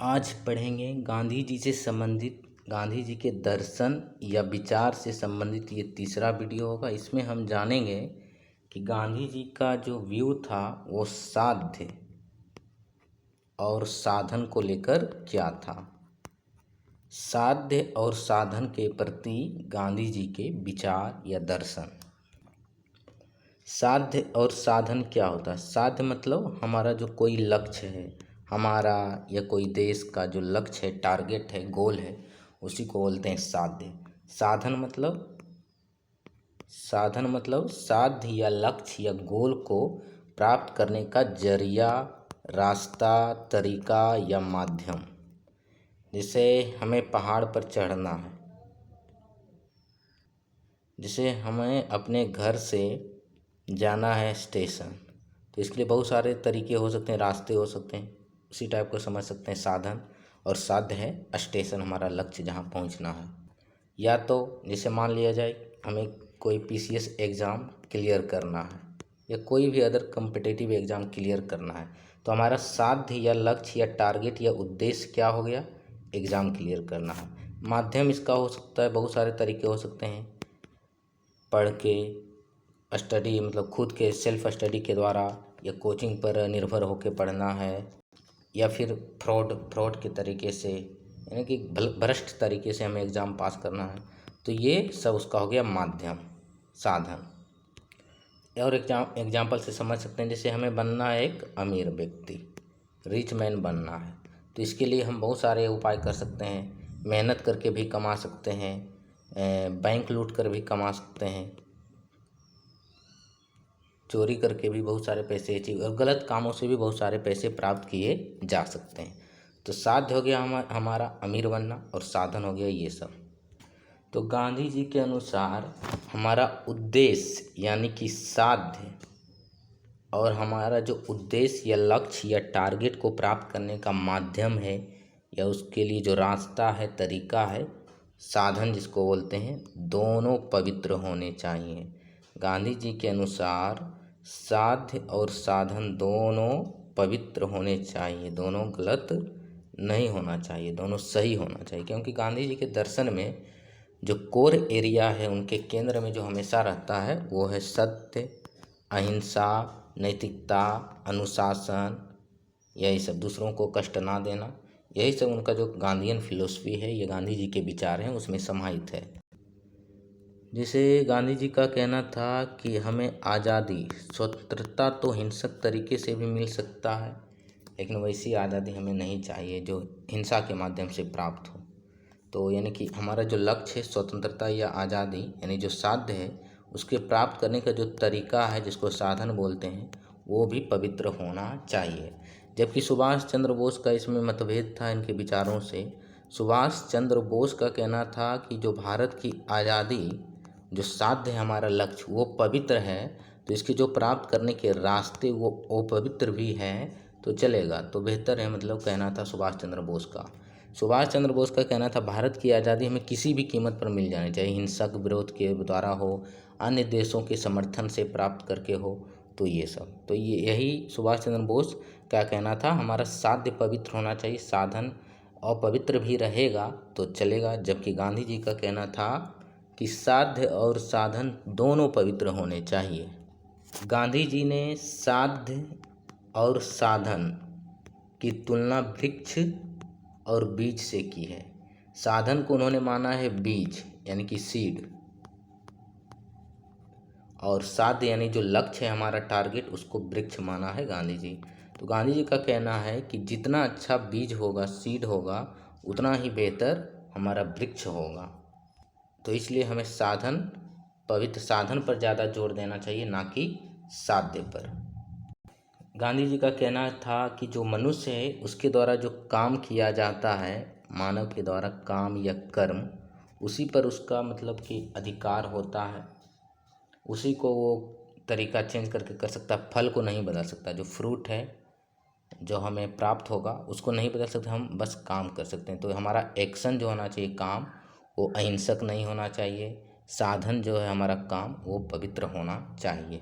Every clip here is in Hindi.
आज पढ़ेंगे गांधी जी से संबंधित गांधी जी के दर्शन या विचार से संबंधित ये तीसरा वीडियो होगा। इसमें हम जानेंगे कि गांधी जी का जो व्यू था वो साध्य और साधन को लेकर क्या था। साध्य और साधन के प्रति गांधी जी के विचार या दर्शन। साध्य और साधन क्या होता है? साध्य मतलब हमारा जो कोई लक्ष्य है, हमारा या कोई देश का जो लक्ष्य है, टारगेट है, गोल है, उसी को बोलते हैं साध्य। साधन मतलब साध्य या लक्ष्य या गोल को प्राप्त करने का जरिया, रास्ता, तरीका या माध्यम। जैसे हमें पहाड़ पर चढ़ना है, जैसे हमें अपने घर से जाना है स्टेशन, तो इसके लिए बहुत सारे तरीके हो सकते हैं, रास्ते हो सकते हैं, उसी टाइप को समझ सकते हैं साधन। और साध्य है स्टेशन, हमारा लक्ष्य जहाँ पहुँचना है। या तो जैसे मान लिया जाए हमें कोई पीसीएस एग्ज़ाम क्लियर करना है या कोई भी अदर कम्पिटिटिव एग्ज़ाम क्लियर करना है, तो हमारा साध्य या लक्ष्य या टारगेट या उद्देश्य क्या हो गया? एग्ज़ाम क्लियर करना है। माध्यम इसका हो सकता है, बहुत सारे तरीके हो सकते हैं, पढ़ के स्टडी मतलब खुद के सेल्फ स्टडी के द्वारा, या कोचिंग पर निर्भर होकर पढ़ना है, या फिर फ्रॉड के तरीके से, यानी कि भ्रष्ट तरीके से हमें एग्ज़ाम पास करना है। तो ये सब उसका हो गया माध्यम, साधन। और एग्जाम्पल से समझ सकते हैं, जैसे हमें बनना है एक अमीर व्यक्ति, रिच मैन बनना है, तो इसके लिए हम बहुत सारे उपाय कर सकते हैं। मेहनत करके भी कमा सकते हैं, बैंक लूट कर भी कमा सकते हैं, चोरी करके भी बहुत सारे पैसे अचीव, और गलत कामों से भी बहुत सारे पैसे प्राप्त किए जा सकते हैं। तो साध्य हो गया हमारा अमीर बनना, और साधन हो गया ये सब। तो गांधी जी के अनुसार हमारा उद्देश्य यानी कि साध्य और हमारा जो उद्देश्य या लक्ष्य या टारगेट को प्राप्त करने का माध्यम है, या उसके लिए जो रास्ता है, तरीका है, साधन जिसको बोलते हैं, दोनों पवित्र होने चाहिए। गांधी जी के अनुसार साध्य और साधन दोनों पवित्र होने चाहिए, दोनों गलत नहीं होना चाहिए, दोनों सही होना चाहिए। क्योंकि गांधी जी के दर्शन में जो कोर एरिया है, उनके केंद्र में जो हमेशा रहता है वो है सत्य, अहिंसा, नैतिकता, अनुशासन, यही सब, दूसरों को कष्ट ना देना, यही सब उनका जो गांधीयन फिलोसफी है, ये गांधी जी के विचार हैं, उसमें समाहित है। जैसे गांधी जी का कहना था कि हमें आज़ादी, स्वतंत्रता तो हिंसक तरीके से भी मिल सकता है, लेकिन वैसी आज़ादी हमें नहीं चाहिए जो हिंसा के माध्यम से प्राप्त हो। तो यानी कि हमारा जो लक्ष्य है स्वतंत्रता या आज़ादी, यानी जो साध्य है, उसके प्राप्त करने का जो तरीका है, जिसको साधन बोलते हैं, वो भी पवित्र होना चाहिए। जबकि सुभाष चंद्र बोस का इसमें मतभेद था इनके विचारों से। सुभाष चंद्र बोस का कहना था कि जो भारत की आज़ादी, जो साध्य है, हमारा लक्ष्य, वो पवित्र है, तो इसके जो प्राप्त करने के रास्ते वो अपवित्र भी हैं तो चलेगा, तो बेहतर है, मतलब कहना था सुभाष चंद्र बोस का। सुभाष चंद्र बोस का कहना था भारत की आज़ादी हमें किसी भी कीमत पर मिल जानी चाहिए, हिंसक विरोध के द्वारा हो, अन्य देशों के समर्थन से प्राप्त करके हो, तो ये सब, तो यही सुभाष चंद्र बोस का कहना था, हमारा साध्य पवित्र होना चाहिए, साधन अपवित्र भी रहेगा तो चलेगा। जबकि गांधी जी का कहना था कि साध्य और साधन दोनों पवित्र होने चाहिए। गांधी जी ने साध्य और साधन की तुलना वृक्ष और बीज से की है। साधन को उन्होंने माना है बीज, यानी कि सीड, और साध्य यानी जो लक्ष्य है, हमारा टारगेट, उसको वृक्ष माना है गांधी जी। तो गांधी जी का कहना है कि जितना अच्छा बीज होगा, सीड होगा, उतना ही बेहतर हमारा वृक्ष होगा। तो इसलिए हमें साधन, पवित्र साधन पर ज़्यादा जोर देना चाहिए, ना कि साध्य पर। गांधी जी का कहना था कि जो मनुष्य है, उसके द्वारा जो काम किया जाता है, मानव के द्वारा काम या कर्म, उसी पर उसका मतलब कि अधिकार होता है, उसी को वो तरीका चेंज करके कर सकता है, फल को नहीं बदल सकता। जो फ्रूट है, जो हमें प्राप्त होगा, उसको नहीं बदल सकते, हम बस काम कर सकते हैं। तो हमारा एक्शन जो होना चाहिए, काम, वो अहिंसक नहीं होना चाहिए। साधन जो है हमारा काम, वो पवित्र होना चाहिए।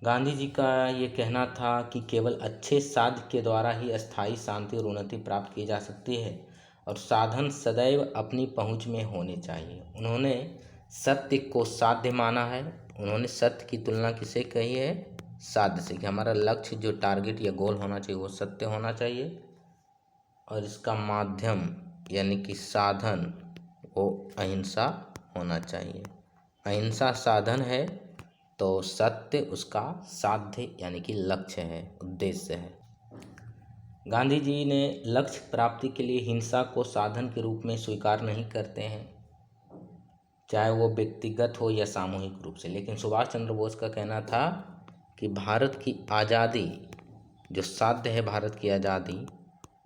गांधी जी का ये कहना था कि केवल अच्छे साध्य के द्वारा ही अस्थायी शांति और उन्नति प्राप्त की जा सकती है और साधन सदैव अपनी पहुंच में होने चाहिए। उन्होंने सत्य को साध्य माना है। उन्होंने सत्य की तुलना किसे कही है? साध्य से, कि हमारा लक्ष्य जो टारगेट या गोल होना चाहिए वो सत्य होना चाहिए और इसका माध्यम यानी कि साधन वो अहिंसा होना चाहिए। अहिंसा साधन है तो सत्य उसका साध्य यानी कि लक्ष्य है, उद्देश्य है। गांधी जी ने लक्ष्य प्राप्ति के लिए हिंसा को साधन के रूप में स्वीकार नहीं करते हैं, चाहे वो व्यक्तिगत हो या सामूहिक रूप से। लेकिन सुभाष चंद्र बोस का कहना था कि भारत की आज़ादी जो साध्य है, भारत की आज़ादी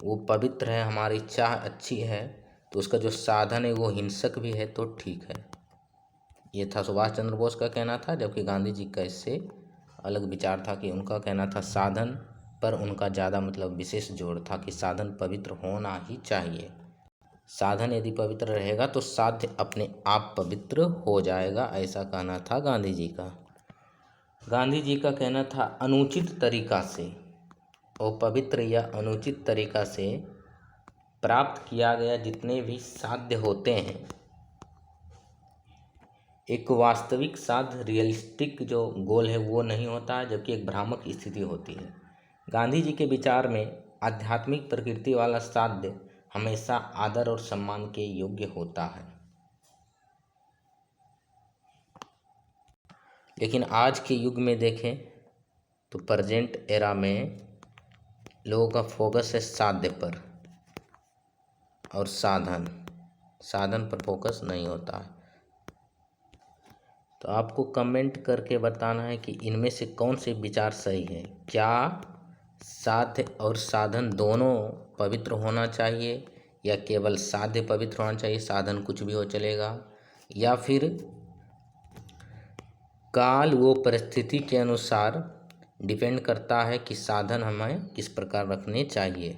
वो पवित्र है, हमारी चाह अच्छी है, तो उसका जो साधन है वो हिंसक भी है तो ठीक है। ये था सुभाष चंद्र बोस का कहना था, जबकि गांधी जी का इससे अलग विचार था कि उनका कहना था साधन पर उनका ज़्यादा मतलब विशेष जोर था कि साधन पवित्र होना ही चाहिए। साधन यदि पवित्र रहेगा तो साध्य अपने आप पवित्र हो जाएगा, ऐसा कहना था गांधी जी का। गांधी जी का कहना था अनुचित तरीका से और पवित्र या अनुचित तरीका से प्राप्त किया गया जितने भी साध्य होते हैं, एक वास्तविक साध्य रियलिस्टिक जो गोल है वो नहीं होता है, जबकि एक भ्रामक स्थिति होती है। गांधी जी के विचार में आध्यात्मिक प्रकृति वाला साध्य हमेशा आदर और सम्मान के योग्य होता है। लेकिन आज के युग में देखें तो प्रेजेंट एरा में लोगों का फोकस है साध्य पर और साधन पर फोकस नहीं होता है। तो आपको कमेंट करके बताना है कि इनमें से कौन से विचार सही है। क्या साध्य और साधन दोनों पवित्र होना चाहिए या केवल साध्य पवित्र होना चाहिए, साधन कुछ भी हो चलेगा, या फिर काल वो परिस्थिति के अनुसार डिपेंड करता है कि साधन हमें किस प्रकार रखने चाहिए।